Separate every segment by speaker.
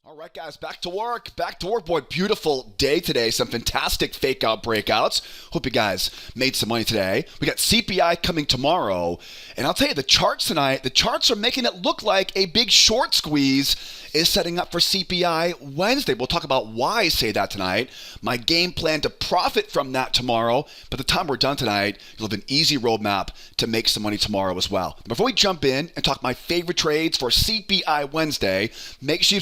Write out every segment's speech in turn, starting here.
Speaker 1: All right, guys, back to work. Back to work, boy. Beautiful day today. Some fantastic fake out breakouts. Hope you guys made some money today. We got CPI coming tomorrow. And I'll tell you, the charts tonight, the charts are making it look like a big short squeeze is setting up for CPI Wednesday. We'll talk about why I say that tonight. My game plan to profit from that tomorrow. By the time we're done tonight, you'll have an easy roadmap to make some money tomorrow as well. Before we jump in and talk my favorite trades for CPI Wednesday, make sure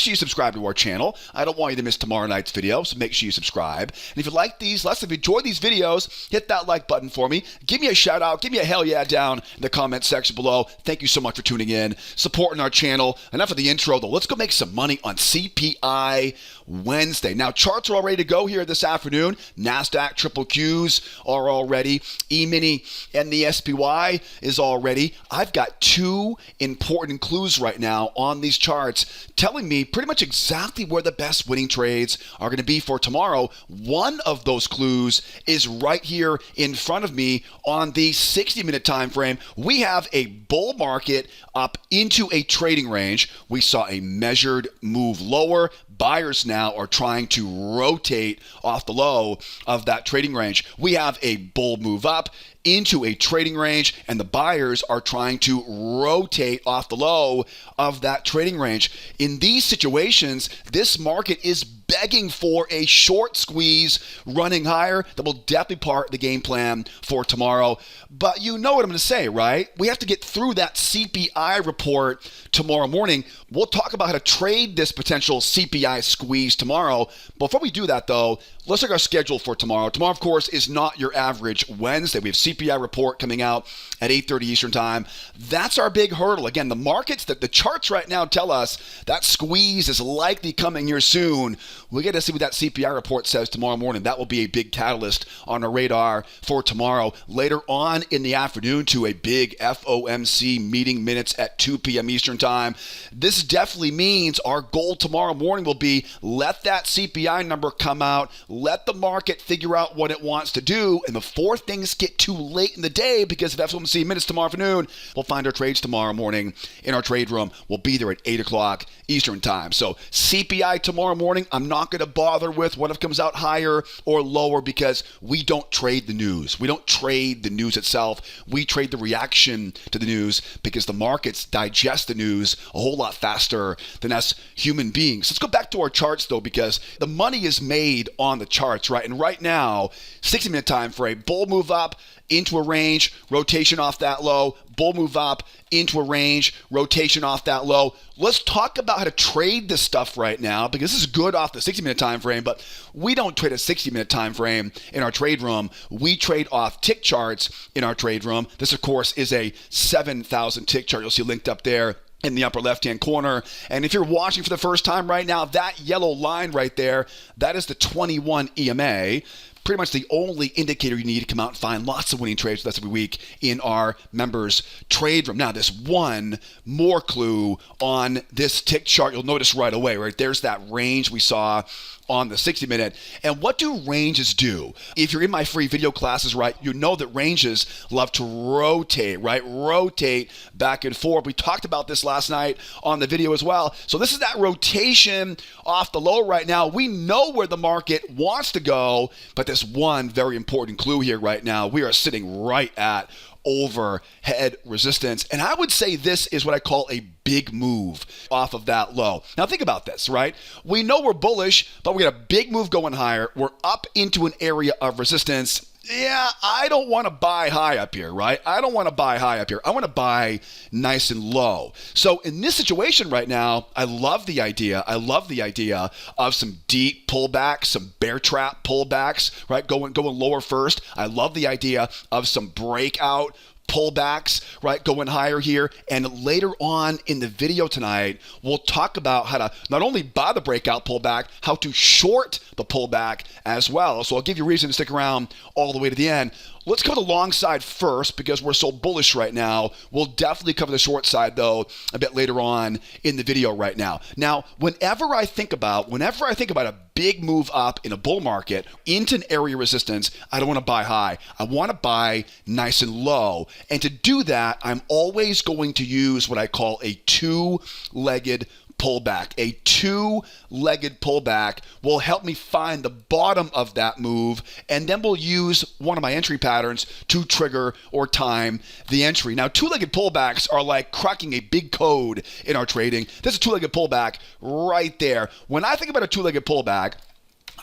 Speaker 1: you subscribe to our channel. I don't want you to miss tomorrow night's video, so make sure you subscribe. And if you like these, if you enjoy these videos, hit that like button for me. Give me a shout out. Give me a hell yeah down in the comment section below. Thank you so much for tuning in, supporting our channel. Enough of the intro, though. Let's go make some money on CPI Wednesday. Now, charts are all ready to go here this afternoon. NASDAQ triple Qs are all ready. E-mini and the SPY is all ready. I've got two important clues right now on these charts telling me pretty much exactly where the best winning trades are going to be for tomorrow. One of those clues is right here in front of me on the 60-minute time frame. We have a bull market up into a trading range. We saw a measured move lower. Buyers now are trying to rotate off the low of that trading range. We have a bull move up into a trading range, and the buyers are trying to rotate off the low of that trading range. In these situations, this market is begging for a short squeeze running higher. That will definitely part the game plan for tomorrow. But you know what I'm going to say, right? We have to get through that CPI report tomorrow morning. We'll talk about how to trade this potential CPI squeeze tomorrow. Before we do that, though, let's look at our schedule for tomorrow. Tomorrow, of course, is not your average Wednesday. We have CPI report coming out at 8:30 Eastern Time. That's our big hurdle. Again, the markets, the charts right now tell us that squeeze is likely coming here soon. We got to see what that CPI report says tomorrow morning. That will be a big catalyst on our radar for tomorrow. Later on in the afternoon to a big FOMC meeting minutes at 2 p.m. Eastern Time. This definitely means our goal tomorrow morning will be let that CPI number come out, let the market figure out what it wants to do, and before things get too late in the day, because of FOMC minutes tomorrow afternoon, we'll find our trades tomorrow morning in our trade room. We'll be there at 8 o'clock Eastern Time. So CPI tomorrow morning, I'm not going to bother with what if it comes out higher or lower, because we don't trade the news. We don't trade the news itself. We trade the reaction to the news, because the markets digest the news a whole lot faster than us human beings. Let's go back to our charts, though, because the money is made on the charts, right? And right now, 60-minute time frame, bull move up into a range, rotation off that low, bull move up into a range, rotation off that low. Let's talk about how to trade this stuff right now, because this is good off the 60-minute time frame, but we don't trade a 60-minute time frame in our trade room. We trade off tick charts in our trade room. This, of course, is a 7,000 tick chart. You'll see linked up there in the upper left-hand corner. And if you're watching for the first time right now, that yellow line right there, that is the 21 EMA. Pretty much the only indicator you need to come out and find lots of winning trades with us every week in our members trade room. Now, there's one more clue on this tick chart you'll notice right away, right? There's that range we saw on the 60-minute. And what do ranges do? If you're in my free video classes, right, you know that ranges love to rotate, right? Rotate back and forth. We talked about this last night on the video as well. So this is that rotation off the low right now. We know where the market wants to go, but there's one very important clue here right now. We are sitting right at overhead resistance. And I would say this is what I call a big move off of that low. Now think about this, right? We know we're bullish, but we got a big move going higher. We're up into an area of resistance. Yeah, I don't want to buy high up here, right? I don't want to buy high up here. I want to buy nice and low. So in this situation right now, I love the idea. I love the idea of some deep pullbacks, some bear trap pullbacks, right? Going lower first. I love the idea of some breakout pullbacks, right, going higher here. And later on in the video tonight, we'll talk about how to not only buy the breakout pullback, how to short the pullback as well. So I'll give you a reason to stick around all the way to the end. Let's cover the long side first, because we're so bullish right now. We'll definitely cover the short side, though, a bit later on in the video right now. Now, whenever I think about a big move up in a bull market into an area of resistance, I don't want to buy high. I want to buy nice and low. And to do that, I'm always going to use what I call a two-legged pullback, a two-legged pullback will help me find the bottom of that move, and then we'll use one of my entry patterns to trigger or time the entry. Now, two-legged pullbacks are like cracking a big code in our trading. There's a two-legged pullback right there. When I think about a two-legged pullback,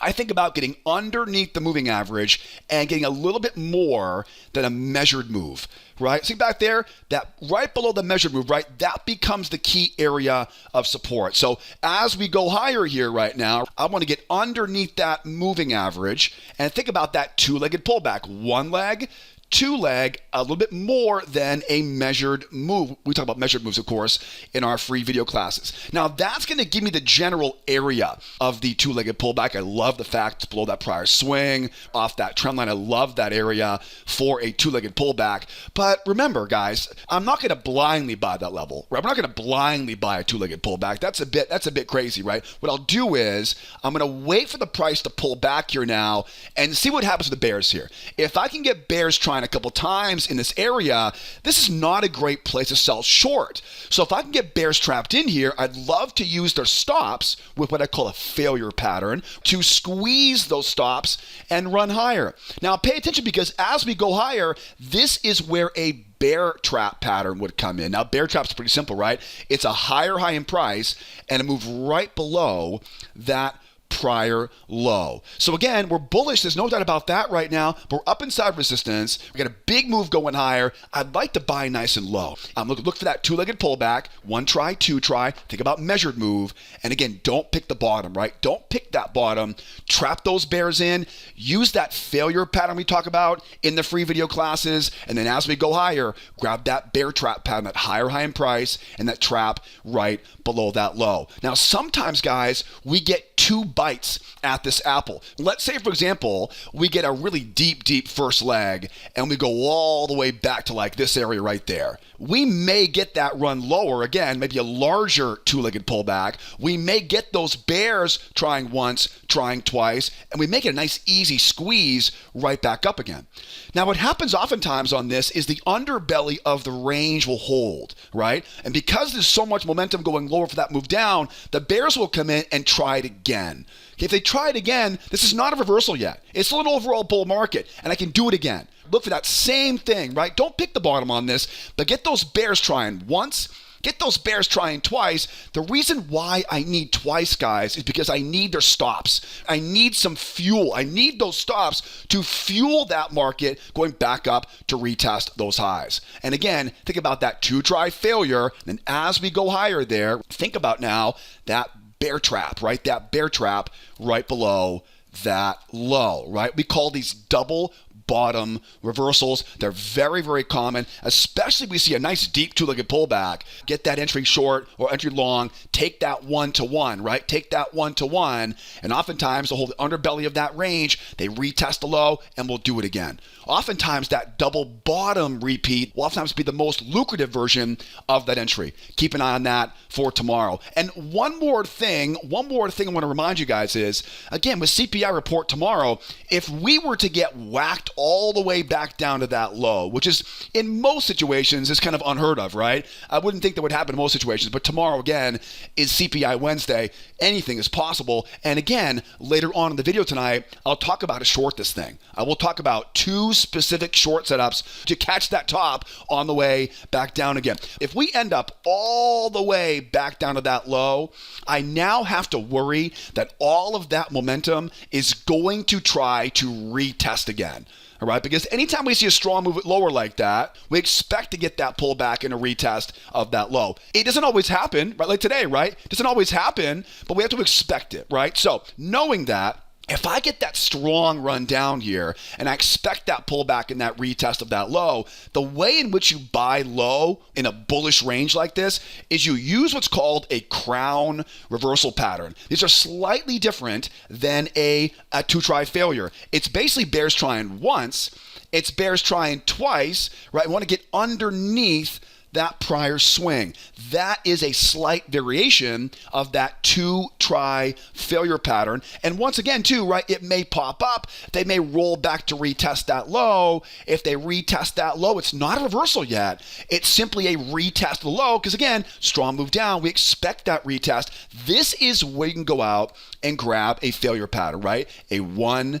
Speaker 1: I think about getting underneath the moving average and getting a little bit more than a measured move, right? See back there, that right below the measured move, right? That becomes the key area of support. So as we go higher here right now, I want to get underneath that moving average and think about that two-legged pullback. One leg, two leg, a little bit more than a measured move. We talk about measured moves, of course, in our free video classes. Now, that's going to give me the general area of the two-legged pullback. I love the fact it's below that prior swing, off that trend line. I love that area for a two-legged pullback. But remember, guys, I'm not going to blindly buy that level, right? I'm not going to blindly buy a two-legged pullback. That's a bit crazy, right? What I'll do is I'm going to wait for the price to pull back here now and see what happens with the bears here. If I can get bears trying a couple times in this area, this is not a great place to sell short. So if I can get bears trapped in here, I'd love to use their stops with what I call a failure pattern to squeeze those stops and run higher. Now pay attention, because as we go higher, this is where a bear trap pattern would come in. Now, bear trap's pretty simple, right? It's a higher high in price and a move right below that prior low. So again, we're bullish. There's no doubt about that right now. But we're up inside resistance. We got a big move going higher. I'd like to buy nice and low. Look for that two-legged pullback. One try, two try. Think about measured move. And again, don't pick the bottom, right? Don't pick that bottom. Trap those bears in. Use that failure pattern we talk about in the free video classes. And then as we go higher, grab that bear trap pattern, that higher high in price, and that trap right below that low. Now, sometimes, guys, we get two bites at this apple. Let's say, for example, we get a really deep first leg and we go all the way back to like this area right there. We may get that run lower again, maybe a larger two-legged pullback. We may get those bears trying once, trying twice, and we make it a nice easy squeeze right back up again. Now, what happens oftentimes on this is the underbelly of the range will hold, right? And because there's so much momentum going lower for that move down, the bears will come in and try it again. If they try it again, this is not a reversal yet. It's still an overall bull market, and I can do it again. Look for that same thing, right? Don't pick the bottom on this, but get those bears trying once, get those bears trying twice. The reason why I need twice, guys, is because I need their stops. I need some fuel. I need those stops to fuel that market going back up to retest those highs. And again, think about that two-try failure. And as we go higher there, think about now that bear trap, right? That bear trap right below that low, right? We call these double bottom reversals. They're very common, especially if we see a nice deep two-legged pullback. Get that entry short or entry long, take that one-to-one, right? Take that one-to-one, and oftentimes they'll hold the underbelly of that range, they retest the low, and we'll do it again. Oftentimes that double bottom repeat will oftentimes be the most lucrative version of that entry. Keep an eye on that for tomorrow. And one more thing I want to remind you guys is, again, with CPI report tomorrow, if we were to get whacked all the way back down to that low, which is in most situations is kind of unheard of, right? I wouldn't think that would happen in most situations, but tomorrow again is CPI Wednesday. Anything is possible. And again, later on in the video tonight, I'll talk about how to short this thing. I will talk about two specific short setups to catch that top on the way back down again. If we end up all the way back down to that low, I now have to worry that all of that momentum is going to try to retest again. All right, because anytime we see a strong move lower like that, we expect to get that pullback and a retest of that low. It doesn't always happen, right? Like today, right? It doesn't always happen, but we have to expect it, right? So knowing that, if I get that strong run down here and I expect that pullback and that retest of that low, the way in which you buy low in a bullish range like this is you use what's called a crown reversal pattern. These are slightly different than a two-try failure. It's basically bears trying once, it's bears trying twice, right? We want to get underneath that prior swing. That is a slight variation of that 2-try failure pattern. And once again, too, right, it may pop up. They may roll back to retest that low. If they retest that low, it's not a reversal yet. It's simply a retest of the low because, again, strong move down. We expect that retest. This is where you can go out and grab a failure pattern, right? A 1-2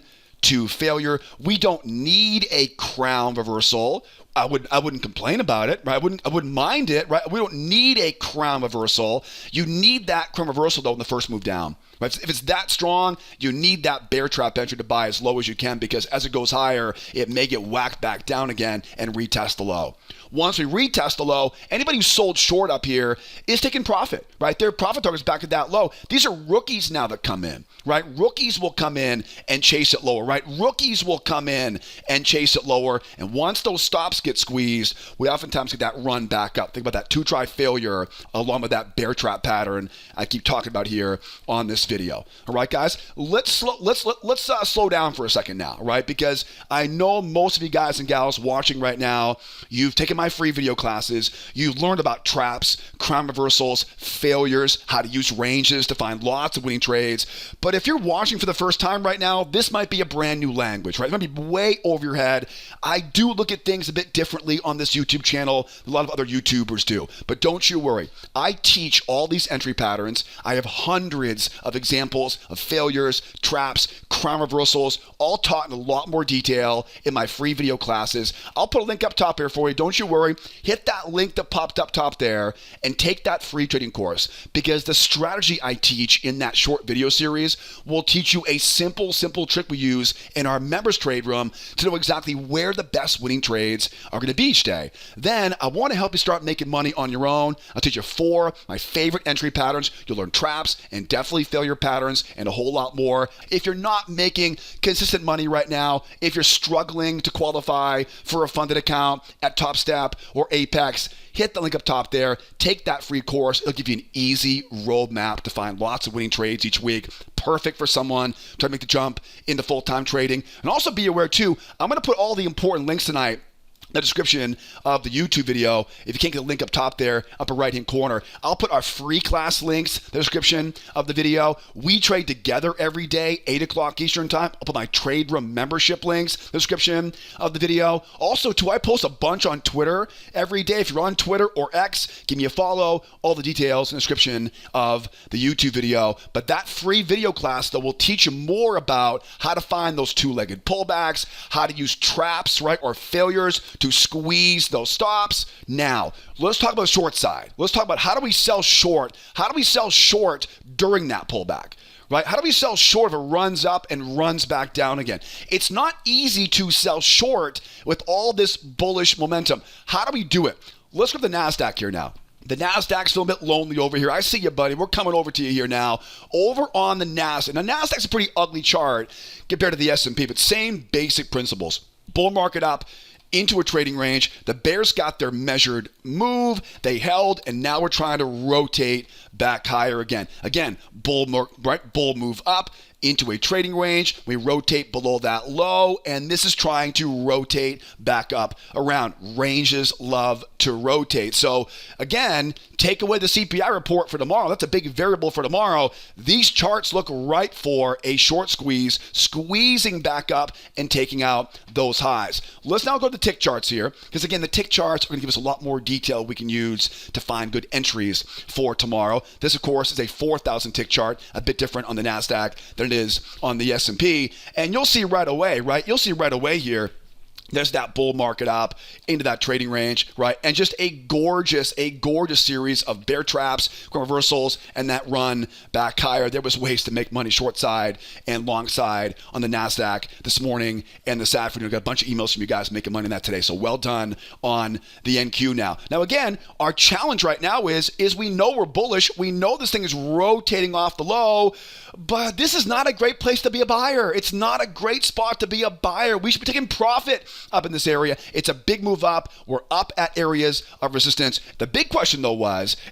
Speaker 1: failure. We don't need a crown reversal. I wouldn't complain about it, right? I wouldn't mind it, right? We don't need a crown reversal. You need that crown reversal though in the first move down. Right? If it's that strong, you need that bear trap entry to buy as low as you can because as it goes higher, it may get whacked back down again and retest the low. Once we retest the low, anybody who sold short up here is taking profit, right? Their profit target's back at that low. These are rookies now that come in, right? Rookies will come in and chase it lower, right? Rookies will come in and chase it lower. And once those stops get squeezed, we oftentimes get that run back up. Think about that 2-try failure along with that bear trap pattern I keep talking about here on this video. All right, guys, let's slow down for a second now, right? Because I know most of you guys and gals watching right now, you've taken my free video classes. You've learned about traps, crown reversals, failures, how to use ranges to find lots of winning trades. But if you're watching for the first time right now, this might be a brand new language, right? It might be way over your head. I do look at things a bit differently on this YouTube channel. A lot of other YouTubers do. But don't you worry. I teach all these entry patterns. I have hundreds of examples of failures, traps, crown reversals, all taught in a lot more detail in my free video classes. I'll put a link up top here for you. Don't you worry. Hit that link that popped up top there and take that free trading course because the strategy I teach in that short video series will teach you a simple trick we use in our members trade room to know exactly where the best winning trades are going to be each day. Then I want to help you start making money on your own. I'll teach you 4 my favorite entry patterns. You'll learn traps and definitely failure patterns and a whole lot more. If you're not making consistent money right now, if you're struggling to qualify for a funded account at Top Step or Apex, hit the link up top there. Take that free course. It'll give you an easy roadmap to find lots of winning trades each week. Perfect for someone trying to make the jump into full-time trading. And also be aware too, I'm going to put all the important links tonight the description of the YouTube video. If you can't get the link up top there, upper right-hand corner, I'll put our free class links, the description of the video. We trade together every day, 8 o'clock Eastern time. I'll put my trade room membership links, the description of the video. Also, too, I post a bunch on Twitter every day. If you're on Twitter or X, give me a follow. All the details in the description of the YouTube video. But that free video class, though, will teach you more about how to find those two-legged pullbacks, how to use traps, right, or failures to squeeze those stops. Now, let's talk about the short side. Let's talk about how do we sell short? How do we sell short during that pullback? Right? How do we sell short if it runs up and runs back down again? It's not easy to sell short with all this bullish momentum. How do we do it? Let's go to the NASDAQ here now. The NASDAQ's still a bit lonely over here. I see you, buddy. We're coming over to you here now. Over on the NASDAQ. Now, NASDAQ's a pretty ugly chart compared to the S&P, but same basic principles. Bull market up into a trading range. The bears got their measured move. They held, and now we're trying to rotate back higher again. Again, bull move up into a trading range. We rotate below that low, and this is trying to rotate back up around. Ranges love to rotate. So again, take away the CPI report for tomorrow. That's a big variable for tomorrow. These charts look right for a short squeeze, squeezing back up and taking out those highs. Let's now go to the tick charts here, because again, the tick charts are going to give us a lot more detail we can use to find good entries for tomorrow. This, of course, is a 4,000 tick chart, a bit different on the NASDAQ than it is on the S&P. And you'll see right away, right? You'll see right away here, there's that bull market up into that trading range, right? And just a gorgeous series of bear traps, reversals, and that run back higher. There was ways to make money short side and long side on the NASDAQ this morning and this afternoon. I got a bunch of emails from you guys making money on that today. So well done on the NQ now. Now, again, our challenge right now is we know we're bullish. We know this thing is rotating off the low, but this is not a great place to be a buyer. It's not a great spot to be a buyer. We should be taking profit up in this area. It's a big move up. We're up at areas of resistance. The big question, though,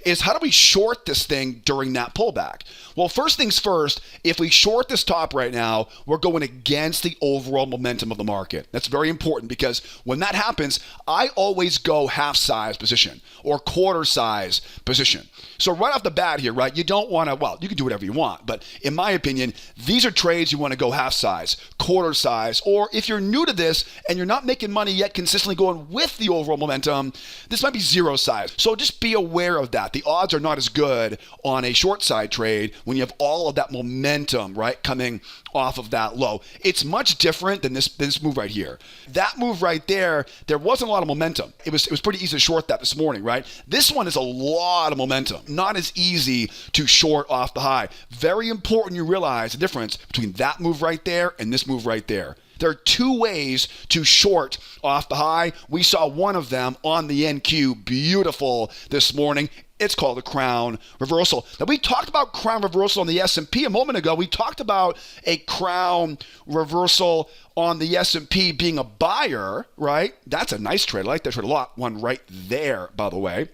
Speaker 1: is how do we short this thing during that pullback? Well, first things first, if we short this top right now, we're going against the overall momentum of the market. That's very important because when that happens, I always go half size position or quarter size position. So right off the bat here, right, you don't want to, well, you can do whatever you want, but in my opinion, these are trades you want to go half size, quarter size, or if you're new to this and you're not making money yet consistently going with the overall momentum, this might be zero size. So just be aware of that. The odds are not as good on a short side trade when you have all of that momentum, right, coming off of that low. It's much different than this move right here. That move right there wasn't a lot of momentum. It was pretty easy to short that this morning, right? This one is a lot of momentum. Not as easy to short off the high. Very important you realize the difference between that move right there and this move right there. There are two ways to short off the high. We saw one of them on the NQ, beautiful this morning. It's called a crown reversal. Now, we talked about crown reversal on the S&P a moment ago. We talked about a crown reversal on the S&P being a buyer, right? That's a nice trade. I like that trade a lot. One right there, by the way.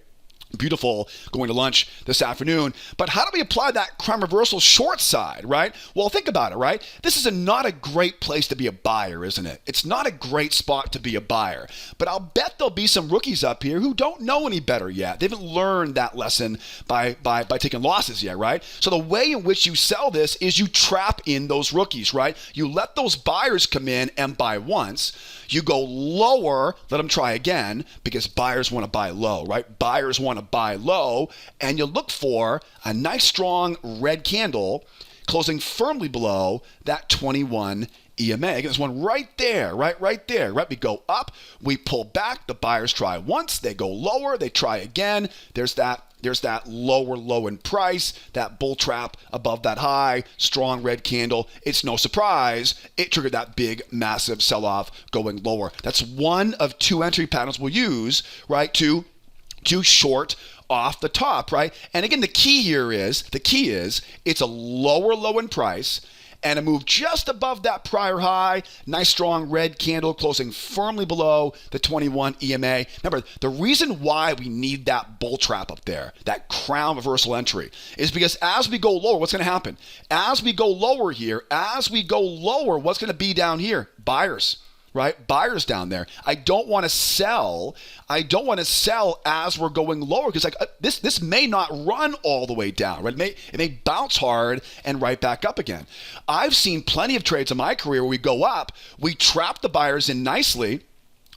Speaker 1: Beautiful, going to lunch this afternoon. But how do we apply that crown reversal short side, right? Well, think about it, right? This is not a great place to be a buyer, isn't it? It's not a great spot to be a buyer. But I'll bet there'll be some rookies up here who don't know any better yet. They haven't learned that lesson by taking losses yet, right? So the way in which you sell this is you trap in those rookies, right? You let those buyers come in and buy once. You go lower, let them try again, because buyers want to buy low, right? Buyers want to buy low, and you look for a nice strong red candle closing firmly below that 21 EMA. Again, there's one right there, right there, right? We go up, we pull back, the buyers try once, they go lower, they try again. There's that lower low in price, that bull trap above that high, strong red candle. It's no surprise it triggered that big, massive sell-off going lower. That's one of two entry patterns we'll use, right, to short off the top, right? And again, the key is it's a lower low in price and a move just above that prior high. Nice strong red candle closing firmly below the 21 EMA. Remember, the reason why we need that bull trap up there, that crown reversal entry, is because as we go lower, what's going to happen? As we go lower here, what's going to be down here? Buyers. Right? Buyers down there. I don't want to sell as we're going lower because this may not run all the way down, right? It may bounce hard and right back up again. I've seen plenty of trades in my career where we go up, we trap the buyers in nicely.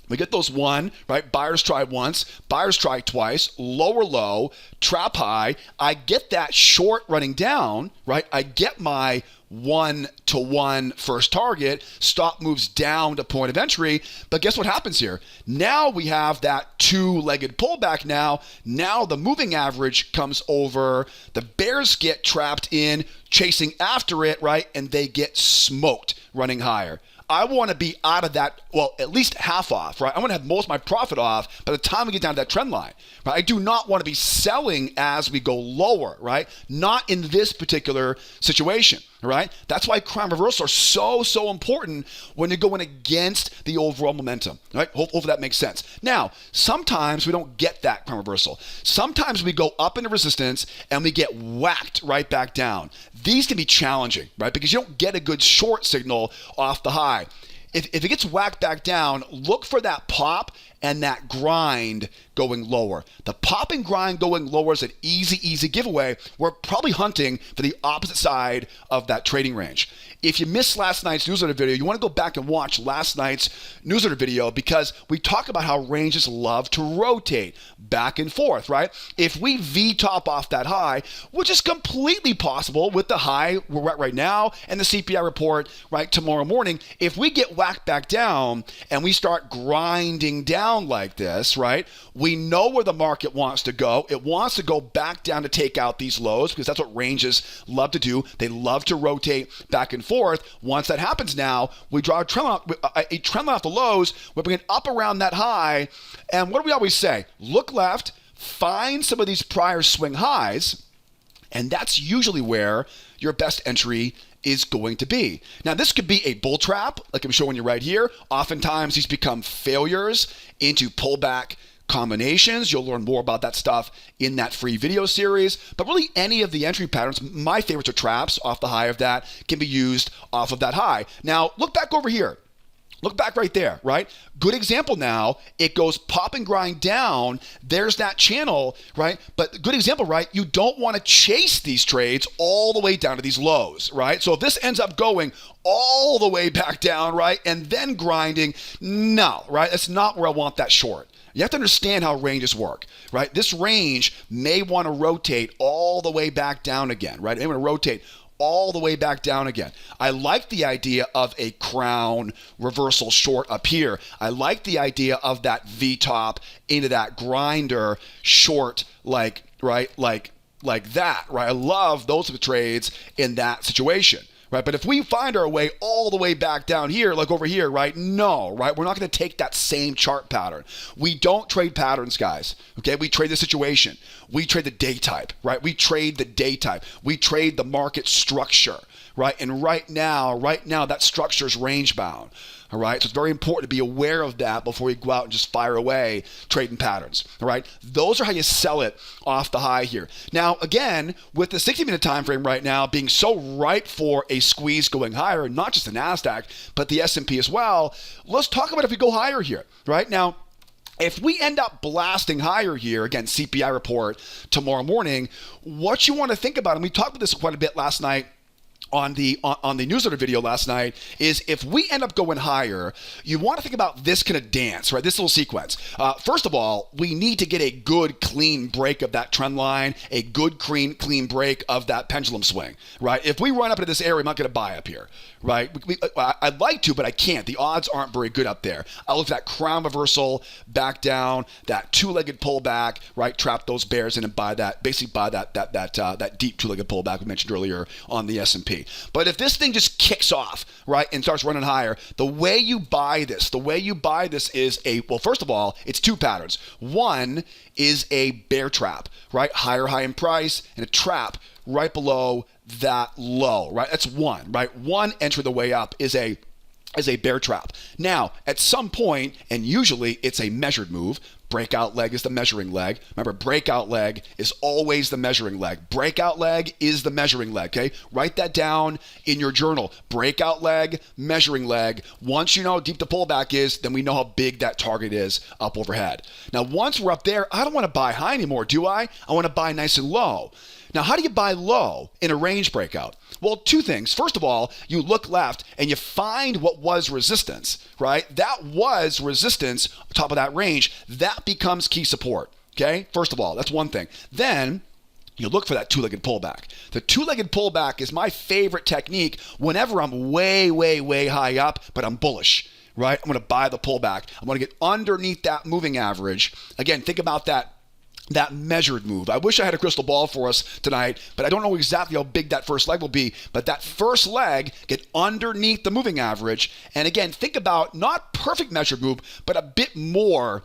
Speaker 1: We get those one, right? Buyers try once, buyers try twice, lower low, trap high. I get that short running down, right? I get my 1-to-1 first target, stop moves down to point of entry. But guess what happens here? Now we have that two-legged pullback now. Now the moving average comes over. The bears get trapped in, chasing after it, right? And they get smoked running higher. I want to be out of that, well, at least half off, right? I want to have most of my profit off by the time we get down to that trend line, right? I do not want to be selling as we go lower, right? Not in this particular situation, right? That's why crown reversals are so important when you're going against the overall momentum, right? Hopefully that makes sense. Now, sometimes we don't get that crown reversal. Sometimes we go up into resistance and we get whacked right back down. These can be challenging, right? Because you don't get a good short signal off the high. If it gets whacked back down, look for that pop and that grind going lower. The pop and grind going lower is an easy giveaway. We're probably hunting for the opposite side of that trading range. If you missed last night's newsletter video, you want to go back and watch last night's newsletter video because we talk about how ranges love to rotate back and forth, right? If we V-top off that high, which is completely possible with the high we're at right now and the CPI report, right, tomorrow morning, if we get whacked back down and we start grinding down like this, right, we know where the market wants to go. It wants to go back down to take out these lows because that's what ranges love to do. They love to rotate back and forth. Once that happens now, we draw a trend line off the lows. We're bringing up around that high. And what do we always say? Look left, find some of these prior swing highs, and that's usually where your best entry is going to be. Now, this could be a bull trap, like I'm showing you right here. Oftentimes, these become failures into pullback combinations. You'll learn more about that stuff in that free video series. But really, any of the entry patterns, my favorites are traps off the high of that, can be used off of that high. Now, look back over here. Look back right there, right? Good example now. It goes pop and grind down. There's that channel, right? But good example, right? You don't want to chase these trades all the way down to these lows, right? So if this ends up going all the way back down, right, and then grinding, no, right? That's not where I want that short. You have to understand how ranges work, right? This range may want to rotate all the way back down again, right? It may want to rotate all the way back down again. I like the idea of a crown reversal short up here. I like the idea of that V-top into that grinder short, like that, right? I love those trades in that situation. Right, but if we find our way all the way back down here, like over here, right? No, right? We're not going to take that same chart pattern. We don't trade patterns, guys. Okay, we trade the situation. We trade the day type, right? We trade the day type. We trade the market structure, right? And right now, that structure is range bound. All right, so it's very important to be aware of that before you go out and just fire away trading patterns. All right, those are how you sell it off the high here. Now, again, with the 60-minute time frame right now being so ripe for a squeeze going higher, not just the Nasdaq, but the S&P as well, let's talk about if we go higher here. Right now, if we end up blasting higher here, again, CPI report tomorrow morning, what you want to think about, and we talked about this quite a bit last night on the newsletter video last night, is if we end up going higher, you want to think about this kind of dance, right? This little sequence. First of all, we need to get a good, clean break of that trend line, a good, clean break of that pendulum swing, right? If we run up into this area, I'm not going to buy up here, right? I'd like to, but I can't. The odds aren't very good up there. I look at that crown reversal, back down, that two-legged pullback, right? Trap those bears in and buy that, basically buy that deep two-legged pullback we mentioned earlier on the S&P. But if this thing just kicks off, right, and starts running higher, the way you buy this is well, first of all, it's two patterns. One is a bear trap, right? Higher high in price, and a trap right below that low, right? That's one, right? One entry the way up is a bear trap. Now, at some point, and usually it's a measured move, breakout leg is the measuring leg. Remember, breakout leg is always the measuring leg. Breakout leg is the measuring leg, okay? Write that down in your journal. Breakout leg, measuring leg. Once you know how deep the pullback is, then we know how big that target is up overhead. Now, once we're up there, I don't want to buy high anymore, do I? I want to buy nice and low. Now, how do you buy low in a range breakout? Well, two things. First of all, you look left and you find what was resistance, right? That was resistance, top of that range. That becomes key support, okay? First of all, that's one thing. Then you look for that two-legged pullback. The two-legged pullback is my favorite technique whenever I'm way, way, way high up, but I'm bullish, right? I'm going to buy the pullback. I'm going to get underneath that moving average. Again, think about that measured move. I wish I had a crystal ball for us tonight, but I don't know exactly how big that first leg will be. But that first leg, get underneath the moving average. And again, think about not perfect measured move, but a bit more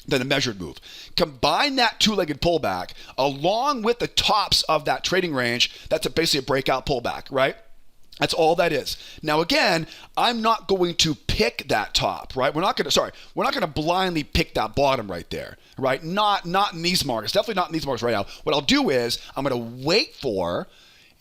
Speaker 1: than a measured move. Combine that two-legged pullback along with the tops of that trading range. That's basically a breakout pullback, right? That's all that is. Now, again, I'm not going to pick that top, right? We're not going to blindly pick that bottom right there, right? Not in these markets. Definitely not in these markets right now. What I'll do is I'm going to wait for,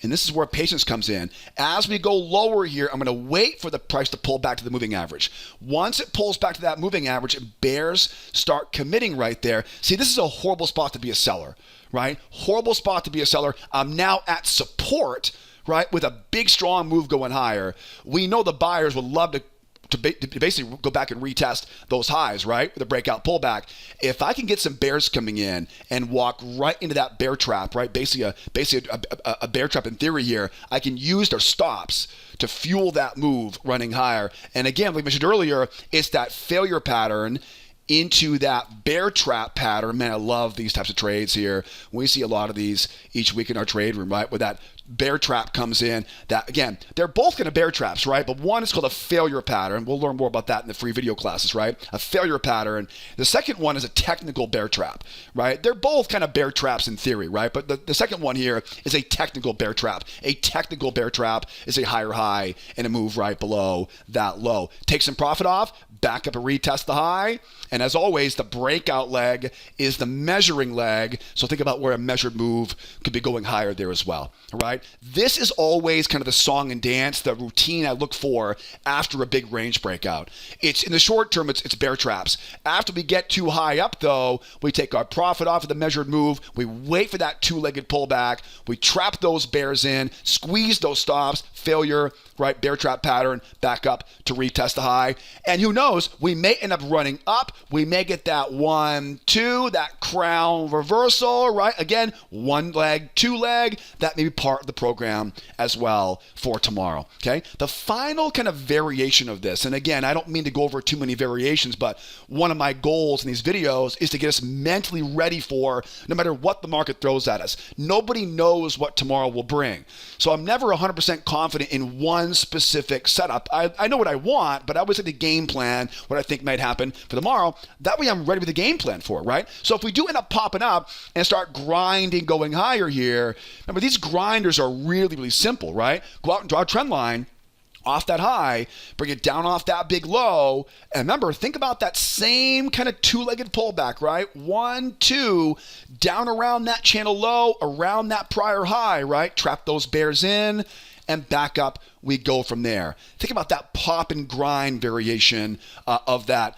Speaker 1: and this is where patience comes in. As we go lower here, I'm going to wait for the price to pull back to the moving average. Once it pulls back to that moving average and bears start committing right there. See, this is a horrible spot to be a seller, right? Horrible spot to be a seller. I'm now at support, right, with a big, strong move going higher. We know the buyers would love to basically go back and retest those highs, right, with a breakout pullback. If I can get some bears coming in and walk right into that bear trap, right, basically a bear trap in theory here, I can use their stops to fuel that move running higher. And again, like I mentioned earlier, it's that failure pattern into that bear trap pattern. Man, I love these types of trades here. We see a lot of these each week in our trade room, right? Where that bear trap comes in. That, again, they're both kind of bear traps, right? But one is called a failure pattern. We'll learn more about that in the free video classes, right? A failure pattern. The second one is a technical bear trap, right? They're both kind of bear traps in theory, right? But the second one here is a technical bear trap. A technical bear trap is a higher high and a move right below that low. Take some profit off, back up and retest the high. And as always, the breakout leg is the measuring leg. So think about where a measured move could be going higher there as well, all right? This is always kind of the song and dance, the routine I look for after a big range breakout. It's in the short term, it's bear traps. After we get too high up though, we take our profit off of the measured move. We wait for that two-legged pullback. We trap those bears in, squeeze those stops, failure, right? Bear trap pattern, back up to retest the high. And who knows, we may end up running up. We may get that 1, 2, that crown reversal, right? Again, one leg, two leg. That may be part of the program as well for tomorrow, okay? The final kind of variation of this, and again, I don't mean to go over too many variations, but one of my goals in these videos is to get us mentally ready for no matter what the market throws at us. Nobody knows what tomorrow will bring. So I'm never 100% confident in one specific setup. I know what I want, but I always like to game plan what I think might happen for tomorrow. That way I'm ready with a game plan for it, right? So if we do end up popping up and start grinding, going higher here, remember these grinders are really, really simple, right? Go out and draw a trend line off that high, bring it down off that big low. And remember, think about that same kind of two-legged pullback, right? 1, 2, down around that channel low, around that prior high, right? Trap those bears in and back up. We go from there. Think about that pop and grind variation of that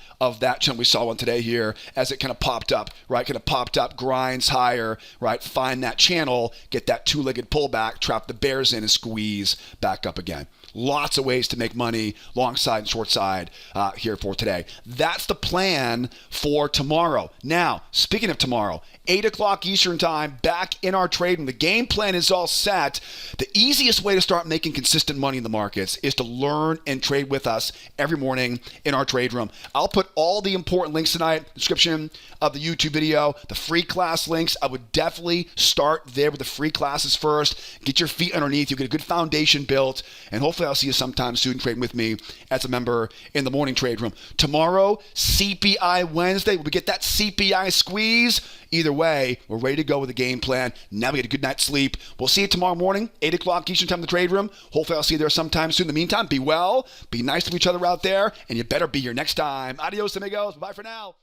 Speaker 1: channel. We saw one today here as it kind of popped up, right? Kind of popped up, grinds higher, right? Find that channel, get that two-legged pullback, trap the bears in and squeeze back up again. Lots of ways to make money, long side and short side here for today. That's the plan for tomorrow. Now, speaking of tomorrow, 8 o'clock Eastern time, back in our trading. The game plan is all set. The easiest way to start making consistent money in the markets is to learn and trade with us every morning in our trade room. I'll put all the important links tonight, description of the YouTube video, the free class links. I would definitely start there with the free classes first. Get your feet underneath. You get a good foundation built, and hopefully I'll see you sometime soon trading with me as a member in the morning trade room. Tomorrow, CPI Wednesday. Will we get that CPI squeeze? Either way, we're ready to go with the game plan. Now we get a good night's sleep. We'll see you tomorrow morning, 8 o'clock Eastern time in the trade room. Hopefully I'll see you there sometime soon. In the meantime, be well, be nice to each other out there, and you better be here next time. Adios, amigos. Bye for now.